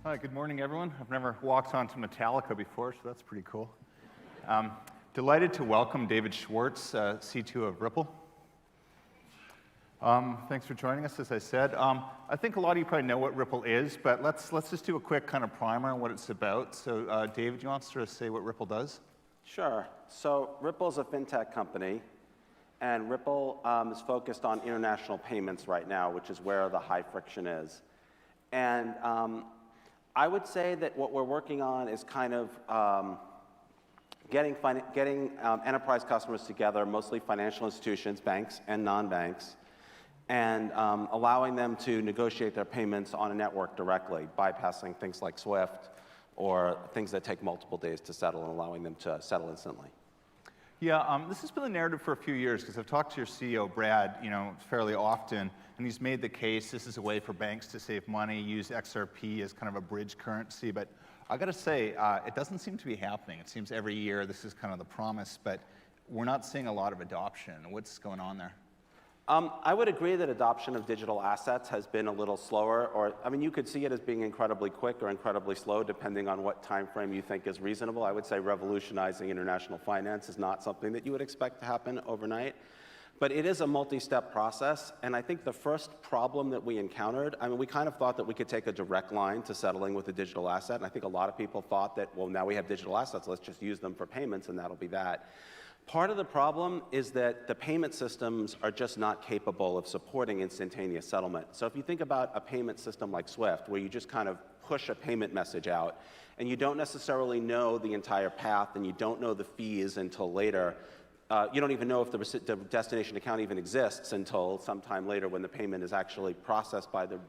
Hi, good morning, everyone. I've never walked onto Metallica before, so that's pretty cool. Delighted to welcome David Schwartz, CTO of Ripple. Thanks for joining us, as I said. I think a lot of you probably know what Ripple is, but let's just do a quick kind of primer on what it's about. So, David, you want to sort of say what Ripple does? Sure. So Ripple is a fintech company, and Ripple is focused on international payments right now, which is where the high friction is. And I would say that what we're working on is kind of getting enterprise customers together, mostly financial institutions, banks and non-banks, and allowing them to negotiate their payments on a network directly, bypassing things like SWIFT or things that take multiple days to settle and allowing them to settle instantly. Yeah, this has been the narrative for a few years because I've talked to your CEO, Brad, fairly often, and he's made the case this is a way for banks to save money, use XRP as kind of a bridge currency, but I got to say, it doesn't seem to be happening. It seems every year this is kind of the promise, but we're not seeing a lot of adoption. What's going on there? I would agree that adoption of digital assets has been a little slower, or, I mean, you could see it as being incredibly quick or incredibly slow, depending on what time frame you think is reasonable. I would say revolutionizing international finance is not something that you would expect to happen overnight. But it is a multi-step process, and I think the first problem that we encountered, I mean, we kind of thought that we could take a direct line to settling with a digital asset, and I think a lot of people thought that, well, now we have digital assets, let's just use them for payments, and that'll be that. Part of the problem is that the payment systems are just not capable of supporting instantaneous settlement. So if you think about a payment system like SWIFT, where you just kind of push a payment message out, and you don't necessarily know the entire path, and you don't know the fees until later, you don't even know if the destination account even exists until sometime later when the payment is actually processed by the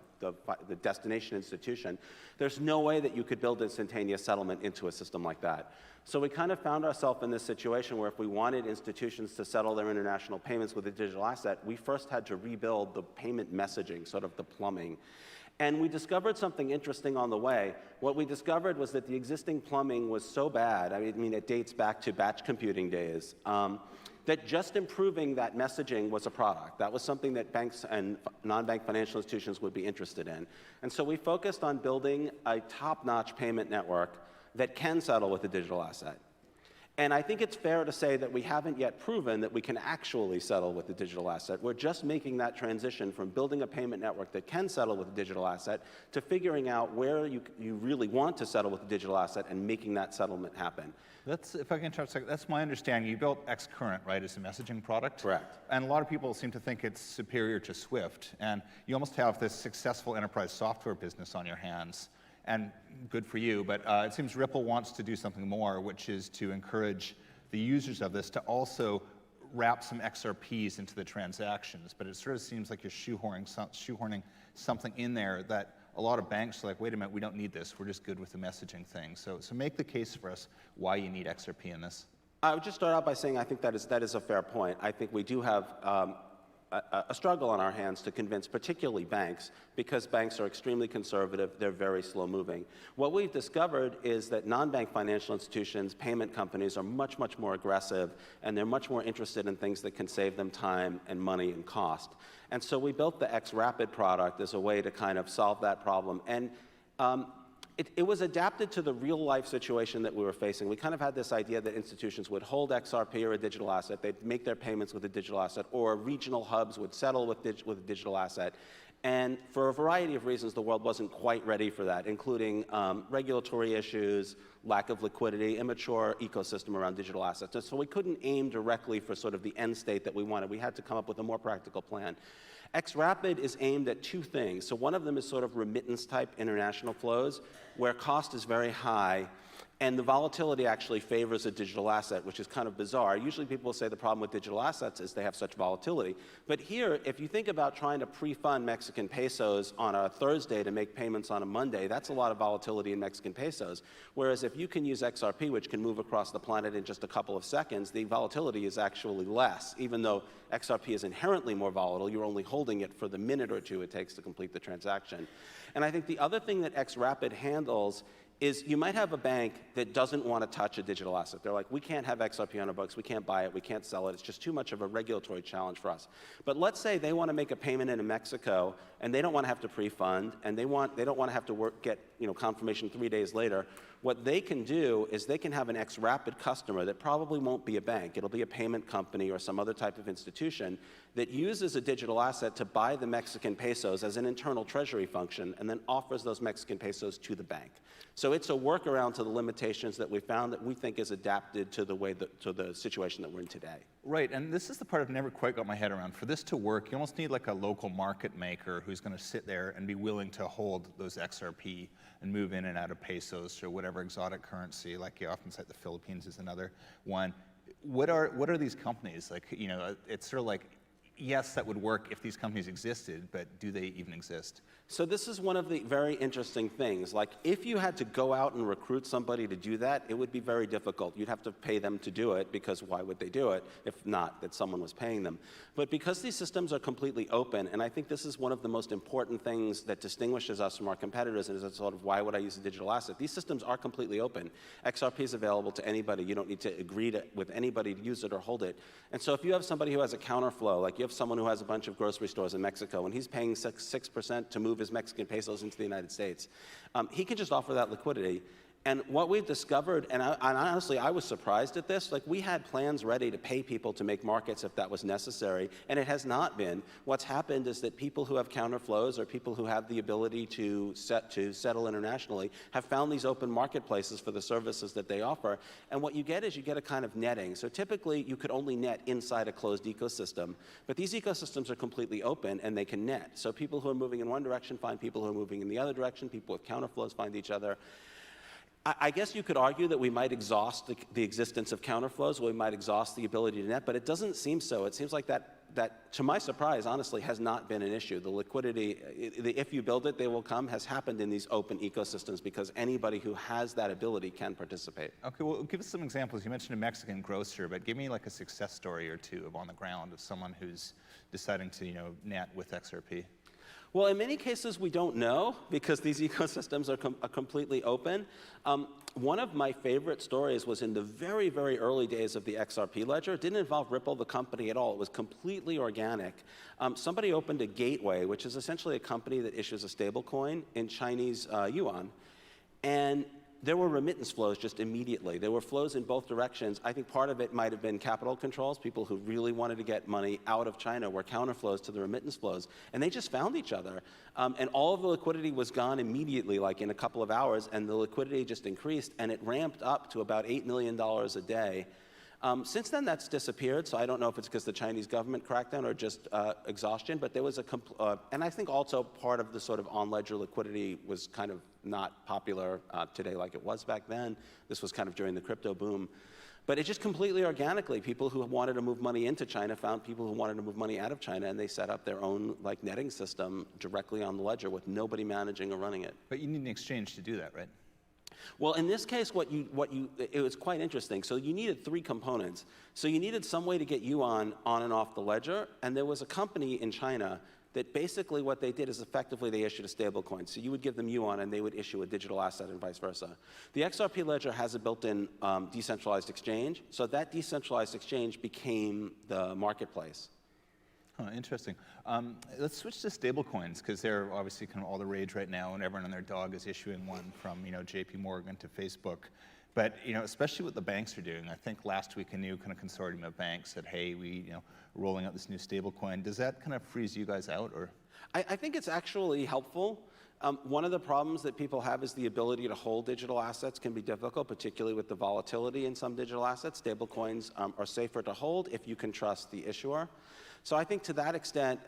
destination institution. There's no way that you could build instantaneous settlement into a system like that. So we kind of found ourselves in this situation where if we wanted institutions to settle their international payments with a digital asset, we first had to rebuild the payment messaging, sort of the plumbing. And we discovered something interesting on the way. What we discovered was that the existing plumbing was so bad, I mean, it dates back to batch computing days, that just improving that messaging was a product. That was something that banks and non-bank financial institutions would be interested in. And so we focused on building a top-notch payment network that can settle with a digital asset. And I think it's fair to say that we haven't yet proven that we can actually settle with a digital asset. We're just making that transition from building a payment network that can settle with a digital asset to figuring out where you really want to settle with a digital asset and making that settlement happen. If I can interrupt a second, that's my understanding. You built xCurrent, right, as a messaging product? Correct. And a lot of people seem to think it's superior to SWIFT. And you almost have this successful enterprise software business on your hands. And good for you, but it seems Ripple wants to do something more, which is to encourage the users of this to also wrap some XRPs into the transactions. But it sort of seems like you're shoehorning something in there that a lot of banks are like, wait a minute, we don't need this. We're just good with the messaging thing. So make the case for us why you need XRP in this. I would just start out by saying I think that is a fair point. I think we do have a struggle on our hands to convince particularly banks, because banks are extremely conservative, they're very slow moving. What we've discovered is that non-bank financial institutions, payment companies are much, much more aggressive, and they're much more interested in things that can save them time and money and cost. And so we built the xRapid product as a way to kind of solve that problem. And it was adapted to the real-life situation that we were facing. We kind of had this idea that institutions would hold XRP or a digital asset, they'd make their payments with a digital asset, or regional hubs would settle with a digital asset. And for a variety of reasons, the world wasn't quite ready for that, including regulatory issues, lack of liquidity, immature ecosystem around digital assets. And so we couldn't aim directly for sort of the end state that we wanted. We had to come up with a more practical plan. xRapid is aimed at two things. So one of them is sort of remittance-type international flows, where cost is very high, and the volatility actually favors a digital asset, which is kind of bizarre. Usually people say the problem with digital assets is they have such volatility. But here, if you think about trying to pre-fund Mexican pesos on a Thursday to make payments on a Monday, that's a lot of volatility in Mexican pesos. Whereas if you can use XRP, which can move across the planet in just a couple of seconds, the volatility is actually less. Even though XRP is inherently more volatile, you're only holding it for the minute or two it takes to complete the transaction. And I think the other thing that xRapid handles is you might have a bank that doesn't want to touch a digital asset. They're like, we can't have XRP on our books, we can't buy it, we can't sell it, it's just too much of a regulatory challenge for us. But let's say they want to make a payment in Mexico, and they don't want to have to pre-fund, and they don't want to have to get confirmation 3 days later. What they can do is they can have an ex-Rapid customer that probably won't be a bank. It'll be a payment company or some other type of institution that uses a digital asset to buy the Mexican pesos as an internal treasury function and then offers those Mexican pesos to the bank. So it's a workaround to the limitations that we found that we think is adapted to the situation that we're in today. Right, and this is the part I've never quite got my head around. For this to work, you almost need like a local market maker who's going to sit there and be willing to hold those XRP and move in and out of pesos or whatever exotic currency, like you often cite the Philippines is another one. What are these companies? Like, it's sort of like, yes, that would work if these companies existed, but do they even exist? So this is one of the very interesting things. Like, if you had to go out and recruit somebody to do that, it would be very difficult. You'd have to pay them to do it, because why would they do it if not that someone was paying them? But because these systems are completely open, and I think this is one of the most important things that distinguishes us from our competitors, and is sort of why would I use a digital asset? These systems are completely open. XRP is available to anybody. You don't need to agree with anybody to use it or hold it. And so if you have somebody who has a counterflow, like you have someone who has a bunch of grocery stores in Mexico, and he's paying 6% to move his Mexican pesos into the United States, he can just offer that liquidity. And what we've discovered, and honestly, I was surprised at this, like we had plans ready to pay people to make markets if that was necessary, and it has not been. What's happened is that people who have counterflows or people who have the ability to settle internationally have found these open marketplaces for the services that they offer. And what you get is you get a kind of netting. So typically, you could only net inside a closed ecosystem, but these ecosystems are completely open and they can net. So people who are moving in one direction find people who are moving in the other direction, people with counterflows find each other. I guess you could argue that we might exhaust the existence of counterflows, or we might exhaust the ability to net, but it doesn't seem so. It seems like that, to my surprise, honestly, has not been an issue. The liquidity, if you build it, they will come, has happened in these open ecosystems because anybody who has that ability can participate. Okay, well, give us some examples. You mentioned a Mexican grocer, but give me like a success story or two of on the ground of someone who's deciding to, net with XRP. Well, in many cases, we don't know because these ecosystems are completely open. One of my favorite stories was in the very, very early days of the XRP ledger. It didn't involve Ripple, the company, at all. It was completely organic. Somebody opened a gateway, which is essentially a company that issues a stablecoin in Chinese yuan. And there were remittance flows just immediately. There were flows in both directions. I think part of it might have been capital controls. People who really wanted to get money out of China were counterflows to the remittance flows. And they just found each other. And all of the liquidity was gone immediately, like in a couple of hours, and the liquidity just increased, and it ramped up to about $8 million a day. Since then, that's disappeared, so I don't know if it's because the Chinese government crackdown or just exhaustion, but there was and I think also part of the sort of on-ledger liquidity was kind of not popular today like it was back then. This was kind of during the crypto boom. But it just completely organically, people who wanted to move money into China found people who wanted to move money out of China, and they set up their own like netting system directly on the ledger with nobody managing or running it. But you need an exchange to do that, right? Well, in this case, it was quite interesting. So you needed 3 components. So you needed some way to get yuan on and off the ledger, and there was a company in China that basically what they did is effectively they issued a stable coin. So you would give them yuan, and they would issue a digital asset and vice versa. The XRP ledger has a built-in decentralized exchange, so that decentralized exchange became the marketplace. Oh, interesting. Let's switch to stablecoins, because they're obviously kind of all the rage right now, and everyone and their dog is issuing one from JP Morgan to Facebook. But especially what the banks are doing. I think last week a new kind of consortium of banks said, hey, we rolling out this new stablecoin. Does that kind of freeze you guys out, or? I think it's actually helpful. One of the problems that people have is the ability to hold digital assets can be difficult, particularly with the volatility in some digital assets. Stablecoins are safer to hold if you can trust the issuer. So I think to that extent,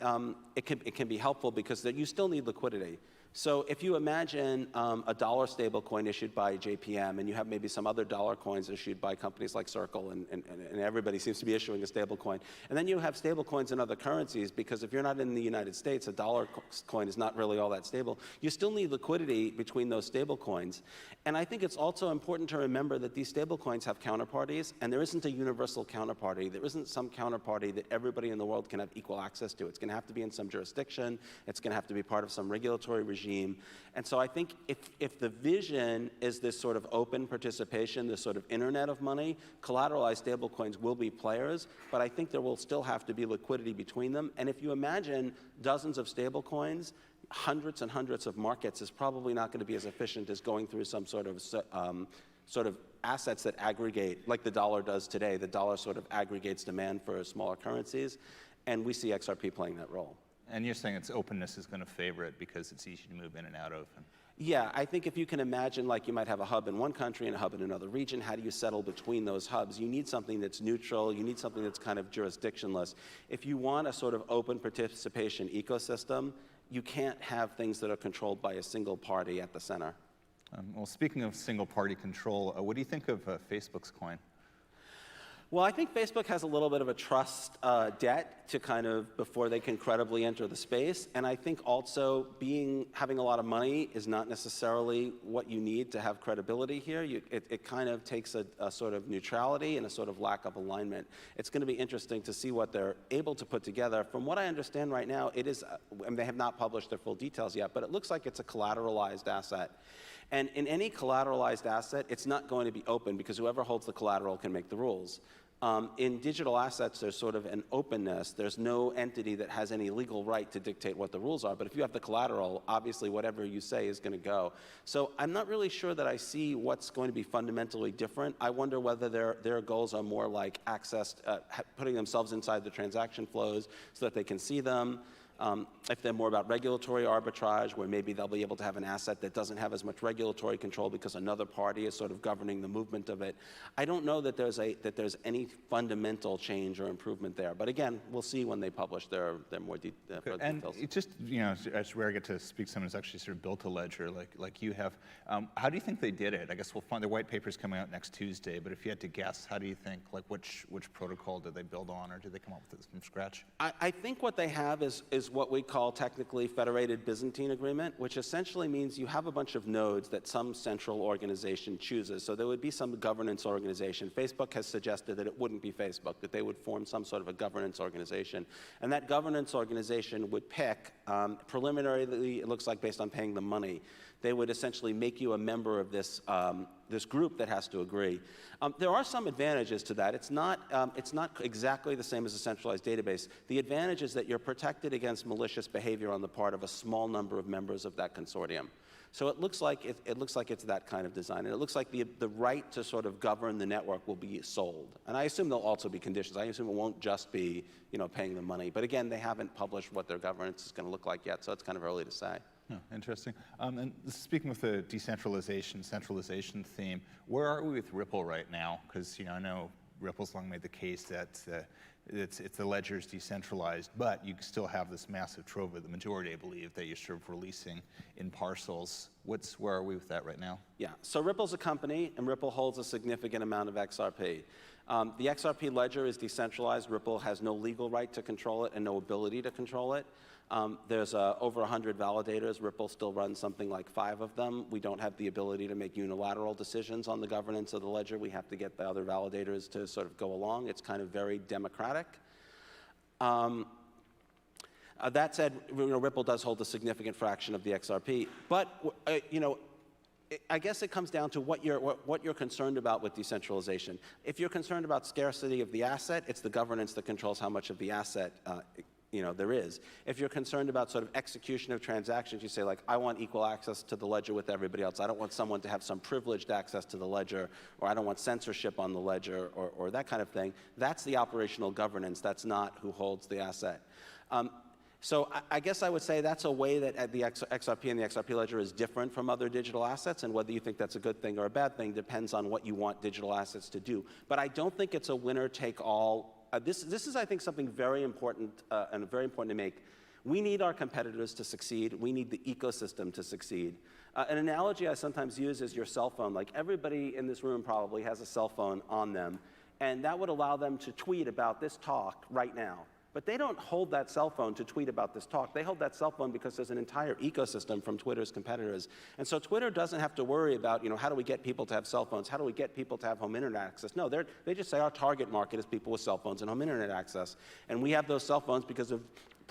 it can be helpful because you still need liquidity. So if you imagine a dollar stable coin issued by JPM, and you have maybe some other dollar coins issued by companies like Circle, and everybody seems to be issuing a stable coin. And then you have stable coins in other currencies, because if you're not in the United States, a dollar coin is not really all that stable. You still need liquidity between those stable coins. And I think it's also important to remember that these stable coins have counterparties, and there isn't a universal counterparty. There isn't some counterparty that everybody in the world can have equal access to. It's going to have to be in some jurisdiction. It's going to have to be part of some regulatory regime. regime. And so I think if the vision is this sort of open participation, this sort of internet of money, collateralized stablecoins will be players, but I think there will still have to be liquidity between them. And if you imagine dozens of stablecoins, hundreds and hundreds of markets is probably not going to be as efficient as going through some sort of assets that aggregate, like the dollar does today. The dollar sort of aggregates demand for smaller currencies, and we see XRP playing that role. And you're saying its openness is going to favor it because it's easy to move in and out of. Yeah, I think if you can imagine, like, you might have a hub in one country and a hub in another region, how do you settle between those hubs? You need something that's neutral. You need something that's kind of jurisdictionless. If you want a sort of open participation ecosystem, you can't have things that are controlled by a single party at the center. Well, speaking of single party control, what do you think of Facebook's coin? Well, I think Facebook has a little bit of a trust debt to kind of before they can credibly enter the space. And I think also having a lot of money is not necessarily what you need to have credibility here. It kind of takes a sort of neutrality and a sort of lack of alignment. It's going to be interesting to see what they're able to put together. From what I understand right now, it is, and they have not published their full details yet, but it looks like it's a collateralized asset. And in any collateralized asset, it's not going to be open because whoever holds the collateral can make the rules. In digital assets, there's sort of an openness. There's no entity that has any legal right to dictate what the rules are. But if you have the collateral, obviously whatever you say is going to go. So I'm not really sure that I see what's going to be fundamentally different. I wonder whether their goals are more like putting themselves inside the transaction flows so that they can see them. If they're more about regulatory arbitrage, where maybe they'll be able to have an asset that doesn't have as much regulatory control because another party is sort of governing the movement of it. I don't know that there's any fundamental change or improvement there. But again, we'll see when they publish their more details. And it just, it's rare to get to speak to someone who's actually sort of built a ledger like you have. How do you think they did it? I guess we'll find the white paper's coming out next Tuesday, but if you had to guess, how do you think, like which protocol did they build on, or did they come up with it from scratch? I think what they have is what we call technically federated Byzantine agreement, which essentially means you have a bunch of nodes that some central organization chooses. So there would be some governance organization. Facebook has suggested that it wouldn't be Facebook, that they would form some sort of a governance organization. And that governance organization would pick, preliminarily, it looks like based on paying them money, they would essentially make you a member of this group that has to agree. There are some advantages to that. It's not exactly the same as a centralized database. The advantage is that you're protected against malicious behavior on the part of a small number of members of that consortium. So it looks like it's that kind of design, and it looks like the right to sort of govern the network will be sold. And I assume there'll also be conditions. I assume it won't just be paying them money. But again, they haven't published what their governance is going to look like yet, so it's kind of early to say. Oh, interesting. And speaking with the decentralization, centralization theme, where are we with Ripple right now? Because I know Ripple's long made the case that it's the ledger's decentralized, but you still have this massive trove of the majority, I believe, that you're sort of releasing in parcels. Where are we with that right now? Yeah, so Ripple's a company, and Ripple holds a significant amount of XRP. The XRP ledger is decentralized. Ripple has no legal right to control it and no ability to control it. There's over 100 validators. Ripple still runs something like 5 of them. We don't have the ability to make unilateral decisions on the governance of the ledger. We have to get the other validators to sort of go along. It's kind of very democratic. That said, Ripple does hold a significant fraction of the XRP. But I guess it comes down to what you're concerned about with decentralization. If you're concerned about scarcity of the asset, it's the governance that controls how much of the asset there is. If you're concerned about sort of execution of transactions, you say, like, I want equal access to the ledger with everybody else. I don't want someone to have some privileged access to the ledger, or I don't want censorship on the ledger, or that kind of thing. That's the operational governance. That's not who holds the asset. So I guess I would say that's a way that the XRP and the XRP ledger is different from other digital assets, and whether you think that's a good thing or a bad thing depends on what you want digital assets to do. But I don't think it's a winner-take-all. This is, I think, something very important and very important to make. We need our competitors to succeed. We need the ecosystem to succeed. An analogy I sometimes use is your cell phone. Like, everybody in this room probably has a cell phone on them, and that would allow them to tweet about this talk right now. But they don't hold that cell phone to tweet about this talk. They hold that cell phone because there's an entire ecosystem from Twitter's competitors. And so Twitter doesn't have to worry about, how do we get people to have cell phones? How do we get people to have home internet access? No, they just say our target market is people with cell phones and home internet access. And we have those cell phones because of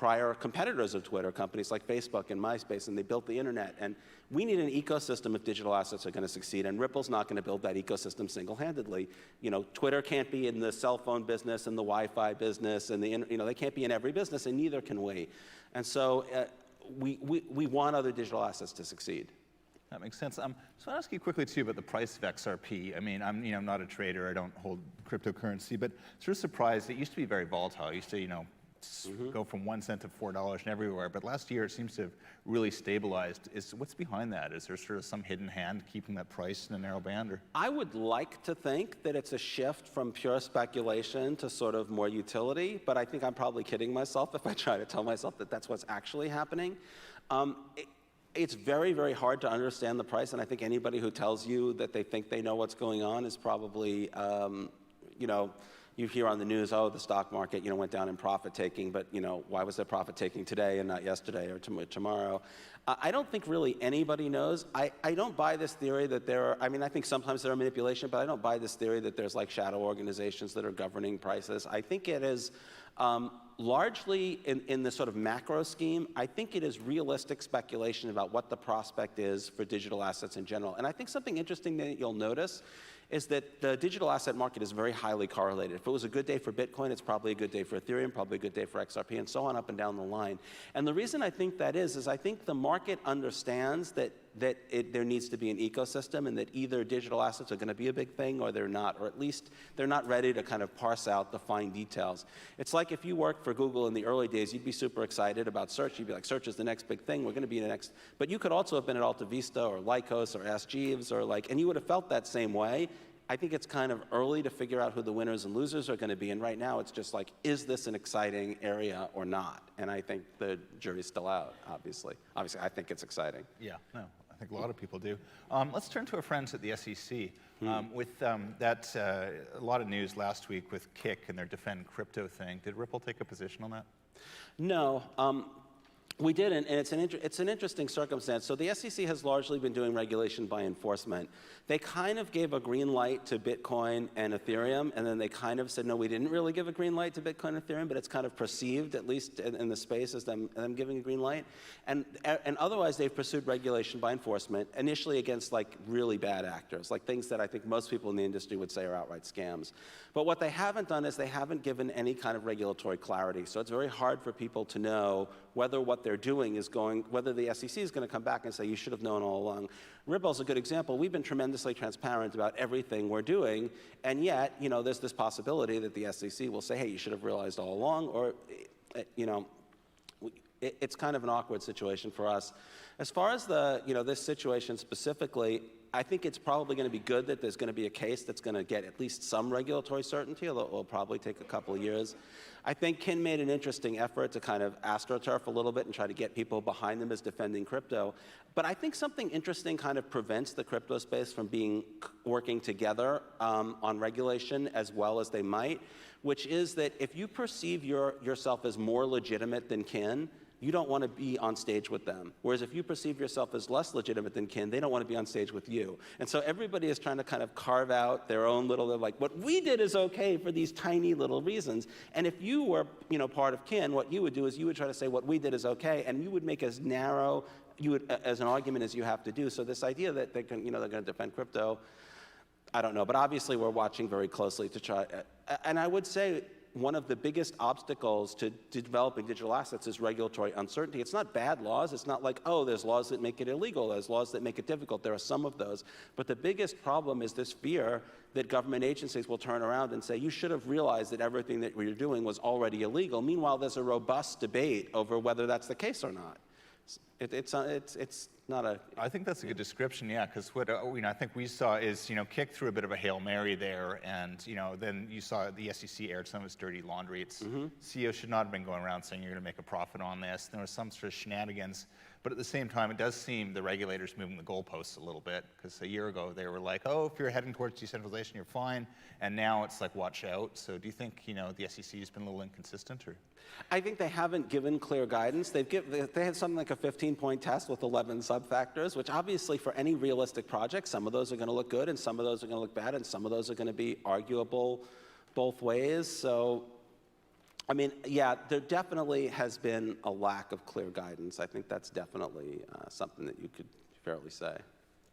prior competitors of Twitter, companies like Facebook and MySpace, and they built the internet. And we need an ecosystem if digital assets are going to succeed, and Ripple's not going to build that ecosystem single-handedly. Twitter can't be in the cell phone business and the Wi-Fi business, and they can't be in every business, and neither can we. And so we want other digital assets to succeed. That makes sense. So I'll ask you quickly too about the price of XRP. I mean, I'm not a trader. I don't hold cryptocurrency, but sort of surprised. It used to be very volatile. It used to, go from 1 cent to $4 and everywhere. But last year it seems to have really stabilized. What's behind that? Is there sort of some hidden hand keeping that price in a narrow band? Or? I would like to think that it's a shift from pure speculation to sort of more utility, but I think I'm probably kidding myself if I try to tell myself that that's what's actually happening. It's very, very hard to understand the price, and I think anybody who tells you that they think they know what's going on is probably, you hear on the news, oh, the stock market, went down in profit taking, but, why was there profit taking today and not yesterday or tomorrow? I don't think really anybody knows. I don't buy this theory that I think sometimes there are manipulation, but I don't buy this theory that there's like shadow organizations that are governing prices. I think it is largely in the sort of macro scheme, I think it is realistic speculation about what the prospect is for digital assets in general. And I think something interesting that you'll notice is that the digital asset market is very highly correlated. If it was a good day for Bitcoin, it's probably a good day for Ethereum, probably a good day for XRP, and so on up and down the line. And the reason I think that is I think the market understands that there needs to be an ecosystem, and that either digital assets are going to be a big thing or they're not, or at least they're not ready to kind of parse out the fine details. It's like if you worked for Google in the early days, you'd be super excited about search. You'd be like, search is the next big thing. We're going to be the next. But you could also have been at Alta Vista or Lycos or Ask Jeeves and you would have felt that same way. I think it's kind of early to figure out who the winners and losers are going to be. And right now, it's just like, is this an exciting area or not? And I think the jury's still out, obviously. Obviously, I think it's exciting. Yeah, no, I think a lot of people do. Let's turn to our friends at the SEC. With a lot of news last week with Kik and their Defend Crypto thing. Did Ripple take a position on that? No. We didn't, and it's an interesting circumstance. So the SEC has largely been doing regulation by enforcement. They kind of gave a green light to Bitcoin and Ethereum, and then they kind of said, no, we didn't really give a green light to Bitcoin and Ethereum, but it's kind of perceived, at least in the space, as them giving a green light. And otherwise, they've pursued regulation by enforcement, initially against like really bad actors, like things that I think most people in the industry would say are outright scams. But what they haven't done is they haven't given any kind of regulatory clarity. So it's very hard for people to know whether what they're doing is whether the SEC is going to come back and say, you should have known all along. Ripple's a good example. We've been tremendously transparent about everything we're doing, and yet, there's this possibility that the SEC will say, hey, you should have realized all along, or, it's kind of an awkward situation for us. As far as this situation specifically, I think it's probably going to be good that there's going to be a case that's going to get at least some regulatory certainty, although it will probably take a couple of years. I think Kin made an interesting effort to kind of astroturf a little bit and try to get people behind them as defending crypto. But I think something interesting kind of prevents the crypto space from working together on regulation as well as they might, which is that if you perceive yourself as more legitimate than Kin, you don't want to be on stage with them. Whereas if you perceive yourself as less legitimate than Kin, they don't want to be on stage with you. And so everybody is trying to kind of carve out their own little, like, what we did is okay for these tiny little reasons. And if you were, part of Kin, what you would do is you would try to say what we did is okay, and you would make as narrow as an argument as you have to do. So this idea that they're going to defend crypto, I don't know. But obviously we're watching very closely to try. And I would say, one of the biggest obstacles to developing digital assets is regulatory uncertainty. It's not bad laws. It's not like, oh, there's laws that make it illegal. There's laws that make it difficult. There are some of those. But the biggest problem is this fear that government agencies will turn around and say, you should have realized that everything that you're doing was already illegal. Meanwhile, there's a robust debate over whether that's the case or not. It's not a... I think that's a good description, yeah, because what I think we saw is, Kik threw a bit of a Hail Mary there, and, then you saw the SEC aired some of its dirty laundry. Its CEO should not have been going around saying you're going to make a profit on this. There was some sort of shenanigans, but at the same time, it does seem the regulators moving the goalposts a little bit, because a year ago, they were like, oh, if you're heading towards decentralization, you're fine, and now it's like, watch out. So do you think, the SEC has been a little inconsistent, or...? I think they haven't given clear guidance. They had something like a 15-point test with 11 sub-factors, which obviously for any realistic project, some of those are going to look good and some of those are going to look bad and some of those are going to be arguable both ways. So I mean, yeah, there definitely has been a lack of clear guidance. I think that's definitely something that you could fairly say.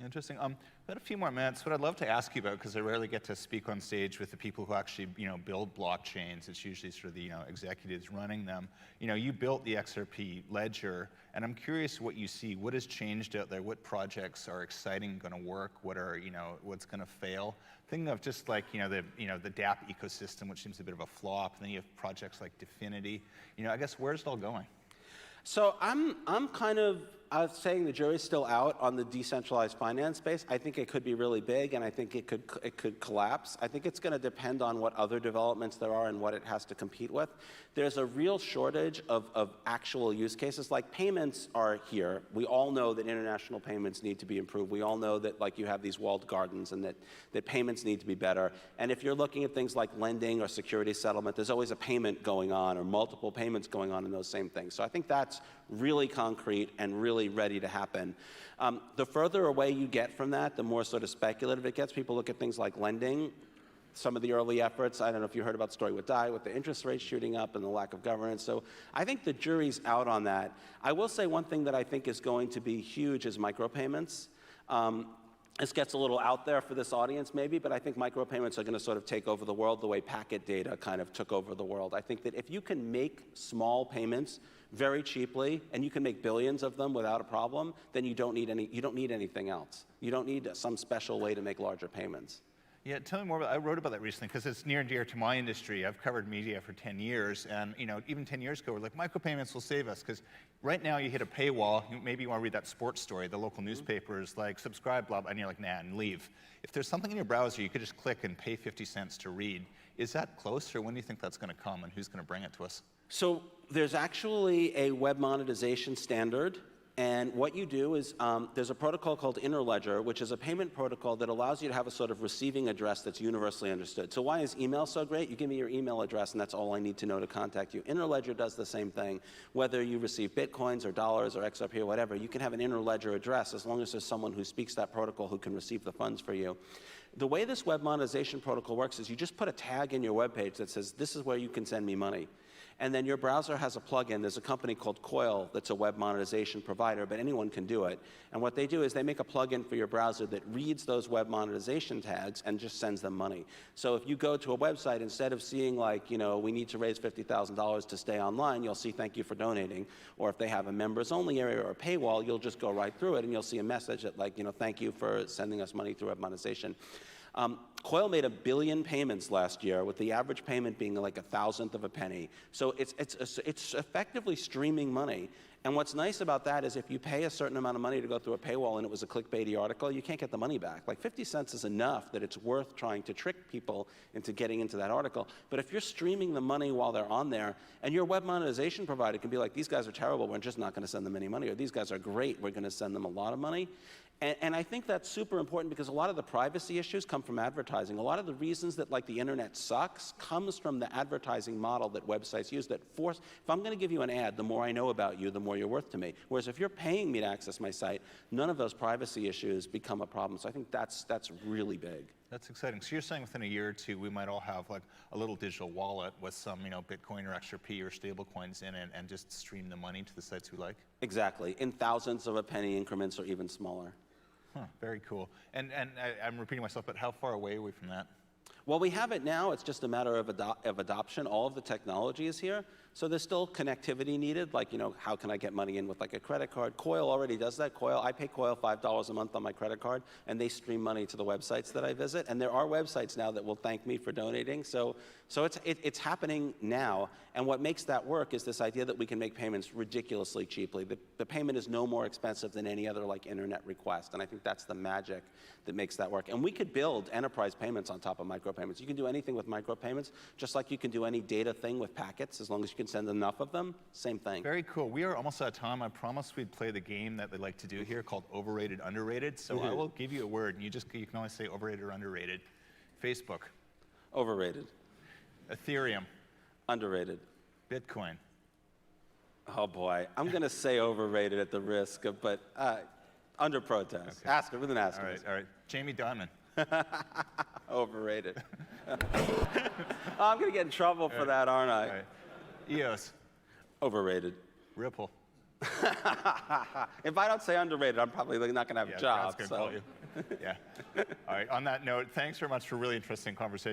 Interesting. We've got a few more minutes. What I'd love to ask you about, because I rarely get to speak on stage with the people who actually, build blockchains. It's usually sort of the, executives running them. You built the XRP ledger, and I'm curious what you see. What has changed out there? What projects are exciting, going to work? What are, what's going to fail? Thinking of just like, the dApp ecosystem, which seems a bit of a flop. And then you have projects like Definity. I guess where's it all going? So I'm kind of saying the jury's still out on the decentralized finance space. I think it could be really big, and I think it could collapse. I think it's going to depend on what other developments there are and what it has to compete with. There's a real shortage of actual use cases. Like payments are here. We all know that international payments need to be improved. We all know that like you have these walled gardens and that payments need to be better. And if you're looking at things like lending or security settlement, there's always a payment going on or multiple payments going on in those same things. So I think that's really concrete and really ready to happen. The further away you get from that, the more sort of speculative it gets. People look at things like lending. Some of the early efforts, I don't know if you heard about the story with DAI, with the interest rates shooting up and the lack of governance. So I think the jury's out on that. I will say one thing that I think is going to be huge is micropayments. This gets a little out there for this audience maybe, but I think micropayments are going to sort of take over the world the way packet data kind of took over the world. I think that if you can make small payments very cheaply and you can make billions of them without a problem, then you don't need anything else. You don't need some special way to make larger payments. Yeah, tell me more about, I wrote about that recently because it's near and dear to my industry. I've covered media for 10 years, and even 10 years ago, we're like, micropayments will save us, because right now you hit a paywall, maybe you want to read that sports story, the local newspaper is like, subscribe, blah, blah, and you're like, nah, and leave. If there's something in your browser, you could just click and pay 50 cents to read. Is that close, or when do you think that's going to come, and who's going to bring it to us? So there's actually a web monetization standard. And what you do is there's a protocol called Interledger, which is a payment protocol that allows you to have a sort of receiving address that's universally understood. So why is email so great? You give me your email address, and that's all I need to know to contact you. Interledger does the same thing. Whether you receive bitcoins or dollars or XRP or whatever, you can have an Interledger address as long as there's someone who speaks that protocol who can receive the funds for you. The way this web monetization protocol works is you just put a tag in your web page that says, this is where you can send me money. And then your browser has a plugin. There's a company called Coil that's a web monetization provider, but anyone can do it. And what they do is they make a plugin for your browser that reads those web monetization tags and just sends them money. So if you go to a website, instead of seeing like, we need to raise $50,000 to stay online, you'll see thank you for donating. Or if they have a members only area or a paywall, you'll just go right through it and you'll see a message that like, thank you for sending us money through web monetization. Coil made 1 billion payments last year, with the average payment being like 1,000th of a penny. So it's effectively streaming money. And what's nice about that is if you pay a certain amount of money to go through a paywall and it was a clickbaity article, you can't get the money back. Like 50 cents is enough that it's worth trying to trick people into getting into that article. But if you're streaming the money while they're on there, and your web monetization provider can be like, these guys are terrible, we're just not going to send them any money, or these guys are great, we're going to send them a lot of money. And I think that's super important because a lot of the privacy issues come from advertising. A lot of the reasons that like the internet sucks comes from the advertising model that websites use that force, if I'm going to give you an ad, the more I know about you, the more you're worth to me. Whereas if you're paying me to access my site, none of those privacy issues become a problem. So I think that's really big. That's exciting. So you're saying within a year or two, we might all have like a little digital wallet with some, Bitcoin or XRP or stable coins in it and just stream the money to the sites we like? Exactly, in thousands of a penny increments or even smaller. Huh, very cool. And I'm repeating myself, but how far away are we from that? Well, we have it now. It's just a matter of adoption. All of the technology is here. So there's still connectivity needed, like, how can I get money in with like a credit card? Coil already does that. I pay Coil $5 a month on my credit card, and they stream money to the websites that I visit. And there are websites now that will thank me for donating. So it's happening now. And what makes that work is this idea that we can make payments ridiculously cheaply. The payment is no more expensive than any other like internet request. And I think that's the magic that makes that work. And we could build enterprise payments on top of micropayments. You can do anything with micropayments, just like you can do any data thing with packets, as long as you can send enough of them, same thing. Very cool. We are almost out of time. I promised we'd play the game that they like to do here called overrated, underrated. So I will give you a word, and you can only say overrated or underrated. Facebook. Overrated. Ethereum. Underrated. Bitcoin. Oh boy, I'm going to say overrated at the risk of, but under protest. Okay. Ask it with an asterisk. All right. Jamie Dimon. Overrated. Oh, I'm going to get in trouble for that, aren't I? All right. EOS. Overrated. Ripple. If I don't say underrated, I'm probably not going to have a job. Brad's gonna call you. Yeah. All right. On that note, thanks very much for a really interesting conversation.